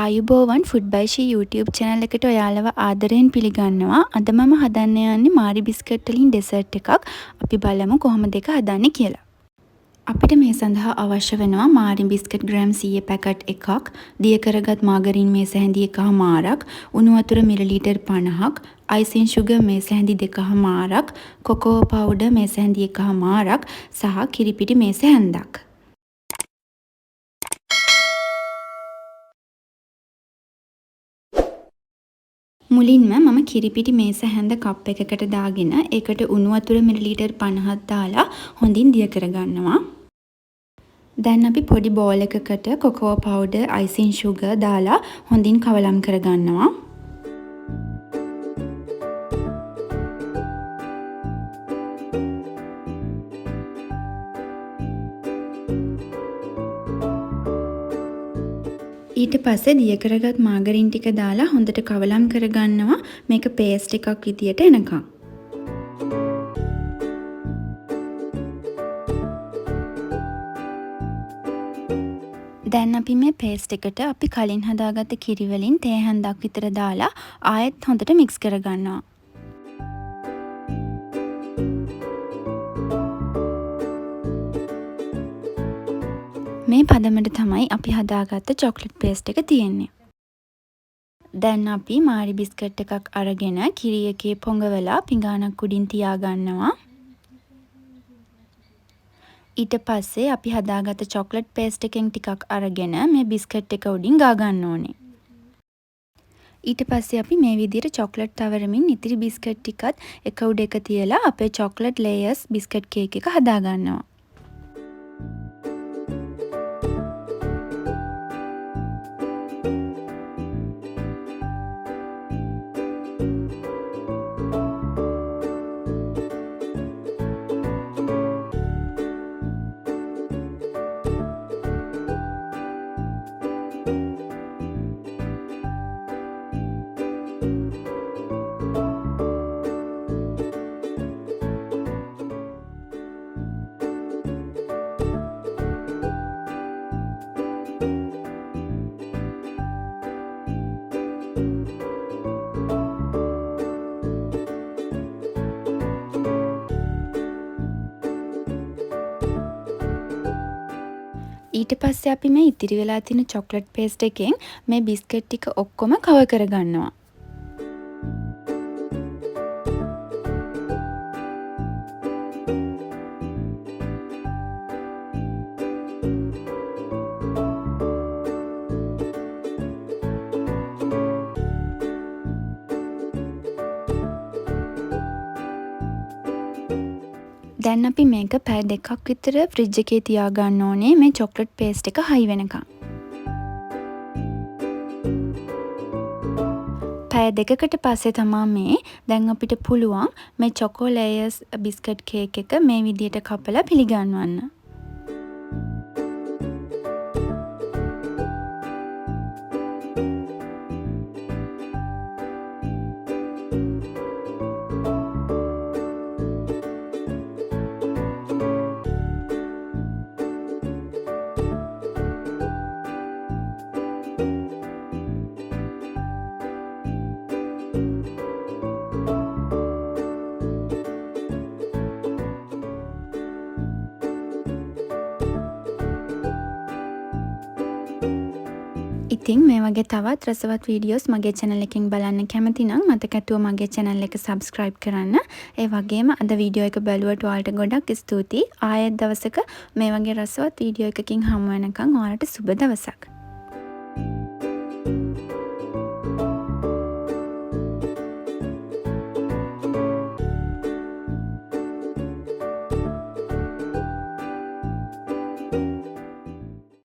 ආයුබෝවන් ෆුඩ් බයි ෂී YouTube channel එකට ඔයාලව ආදරයෙන් පිළිගන්නවා. අද මම හදන්න යන්නේ මාරි බිස්කට් වලින් ඩෙසර්ට් එකක්. අපි බලමු කොහොමද ඒක හදන්නේ කියලා. අපිට මේ සඳහා අවශ්‍ය වෙනවා මාරි බිස්කට් ග්‍රෑම් 100 පැකට් එකක්, දිය කරගත් මාගරින් මේස හැඳි එකහමාරක්, උණු වතුර මිලිලීටර් 50ක්, icing sugar මේස හැඳි දෙකහමාරක්, කොකෝ පවුඩර් මේස හැඳි එකහමාරක් සහ කිරිපිටි මේස හැන්දක්. මුලින්ම මම කිරිපිටි මේස හැන්ද කප් එකකට දාගෙන ඒකට උණු වතුර මිලිලීටර් 50ක් දාලා හොඳින් දිය කරගන්නවා. දැන් අපි පොඩි බෝල් එකකට කොකෝ පවුඩර්, icing sugar දාලා හොඳින් කවලම් කරගන්නවා. ඊට පස්සේ දිය කරගත් මාගරින් ටික දාලා හොඳට කවලම් කරගන්නවා මේක පේස්ට් එකක් විදියට එනකම්. දැන් අපි මේ පේස්ට් එකට අපි කලින් හදාගත්ත කිරි වලින් තේ හැන්දක් විතර දාලා ආයෙත් හොඳට මික්ස් කරගන්නවා. මේ පදමට තමයි අපි හදාගත්ත චොක්ලට් පේස්ට් එක තියෙන්නේ. දැන් අපි මාරි බිස්කට් එකක් අරගෙන කිරි එකේ පොඟවලා පිඟානක් උඩින් තියාගන්නවා. ඊට පස්සේ අපි හදාගත්ත චොක්ලට් පේස්ට් එකෙන් ටිකක් අරගෙන මේ බිස්කට් එක උඩින් ගා ගන්න ඕනේ. ඊට පස්සේ අපි මේ විදිහට චොක්ලට් තවරමින් ඉතිරි බිස්කට් ටිකත් එක උඩ එක තියලා අපේ චොක්ලට් ලේයර්ස් බිස්කට් කේක් එක හදා ගන්නවා. ඊට පස්සේ අපි මේ ඉතිරි වෙලා තියෙන චොක්ලට් පේස්ට් එකෙන් මේ බිස්කට් ටික ඔක්කොම කවර් කරගන්නවා. දැන් අපි මේක පැය දෙකක් විතර ෆ්‍රිජ් එකේ තියාගන්න ඕනේ මේ චොක්ලට් පේස්ට් එක හයි වෙනකම්. පැය දෙකකට පස්සේ තමයි මේ දැන් අපිට පුළුවන් මේ චොකෝ ලේයර්ස් බිස්කට් කේක් එක මේ විදියට කපලා පිළිගන්වන්න. ඉතින් මේ වගේ තවත් රසවත් වීඩියෝස් මගේ channel එකෙන් බලන්න කැමති නම් මතකතුව මගේ channel එක subscribe කරන්න. ඒ වගේම අද වීඩියෝ එක බලුවට ඔයාලට ගොඩක් ස්තුතියි. ආයෙත් දවසක මේ වගේ රසවත් වීඩියෝ එකකින් හමු වෙනකන් ඔයාලට සුබ දවසක්.